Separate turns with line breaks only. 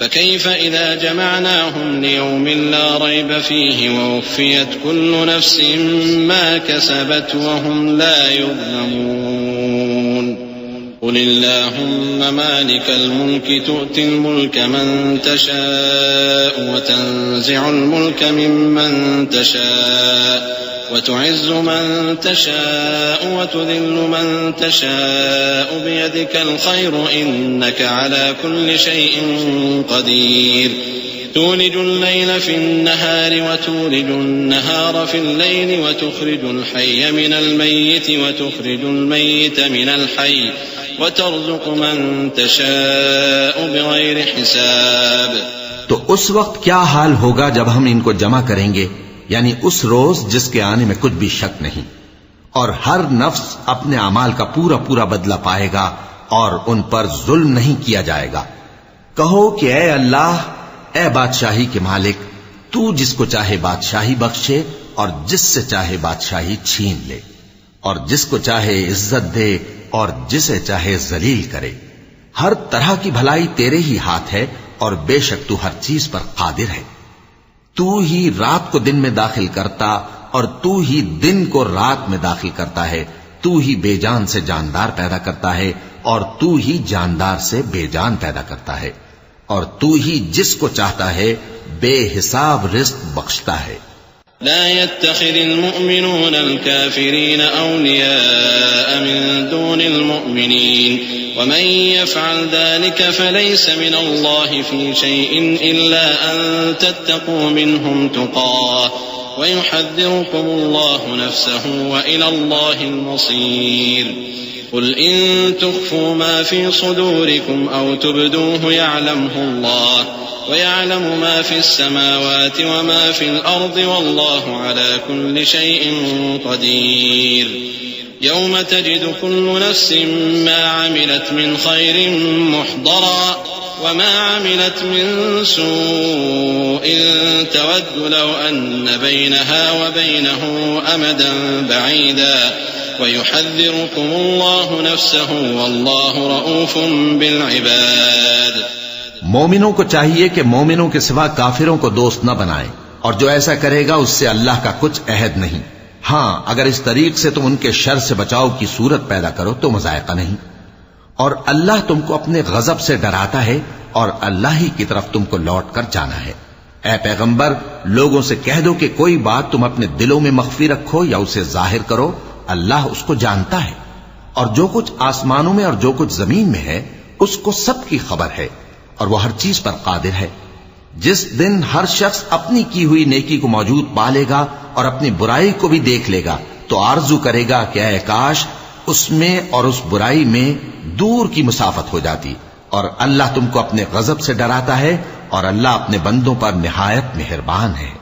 فكيف إذا جمعناهم ليوم لا ريب فيه ووفيت كل نفس ما كسبت وهم لا يظلمون قل اللهم مالك الملك تؤتي الملك من تشاء وتنزع الملك ممن تشاء وتعز من تشاء وتذل من تشاء بيدك الخير إنك على كل شيء قدير تولج الليل في النهار وتولج النهار في الليل وتخرج الحي من الميت وتخرج الميت من الحي وترزق من تشاء بغير حساب।
तो उस वक्त क्या हाल होगा जब हम इनको जमा करेंगे, यानी उस रोज जिसके आने में कुछ भी शक नहीं, और हर नफ्स अपने अमाल का पूरा पूरा बदला पाएगा और उन पर जुल्म नहीं किया जाएगा। कहो कि ऐ अल्लाह, ऐ बादशाही के मालिक, तू जिसको चाहे बादशाही बख्शे और जिससे चाहे बादशाही छीन ले, और जिसको चाहे इज्जत दे और जिसे चाहे जलील करे। हर तरह की भलाई तेरे ही हाथ है और बेशक तू हर चीज पर कादिर है। तू ही रात को दिन में दाखिल करता और तू ही दिन को रात में दाखिल करता है। तू ही बेजान से जानदार पैदा करता है और तू ही जानदार से बेजान पैदा करता है, और तू ही जिसको चाहता है बेहिसाब रिज़्क़ बख्शता है।
لا يتخذ المؤمنون الكافرين أولياء من دون المؤمنين ومن يفعل ذلك فليس من الله في شيء إلا أن تتقوا منهم تقاه ويحذركم الله نفسه وإلى الله المصير قل إن تخفوا ما في صدوركم أو تبدوه يعلمه الله ويعلم ما في السماوات وما في الأرض والله على كل شيء قدير يوم تجد كل نفس ما عملت من خير محضرا وما عملت من سوء تود لو أن بينها وبينه أمدا بعيدا ويحذركم الله نفسه والله رؤوف بالعباد।
मोमिनों को चाहिए कि मोमिनों के सिवा काफिरों को दोस्त न बनाएं, और जो ऐसा करेगा उससे अल्लाह का कुछ अहद नहीं। हां, अगर इस तरीक से तुम उनके शर से बचाव की सूरत पैदा करो तो मजायका नहीं। और अल्लाह तुमको अपने गजब से डराता है और अल्लाह ही की तरफ तुमको लौट कर जाना है। ऐ पैगंबर, लोगों से कह दो कि कोई बात तुम अपने दिलों में मख्फी रखो या उसे जाहिर करो, अल्लाह उसको जानता है, और जो कुछ आसमानों में और जो कुछ जमीन में है उसको सबकी खबर है, और वह हर चीज पर कादिर है। जिस दिन हर शख्स अपनी की हुई नेकी को मौजूद पा लेगा और अपनी बुराई को भी देख लेगा तो आरजू करेगा कि ऐ काश उसमें और उस बुराई में दूर की मुसाफत हो जाती। और अल्लाह तुमको अपने गजब से डराता है और अल्लाह अपने बंदों पर निहायत मेहरबान है।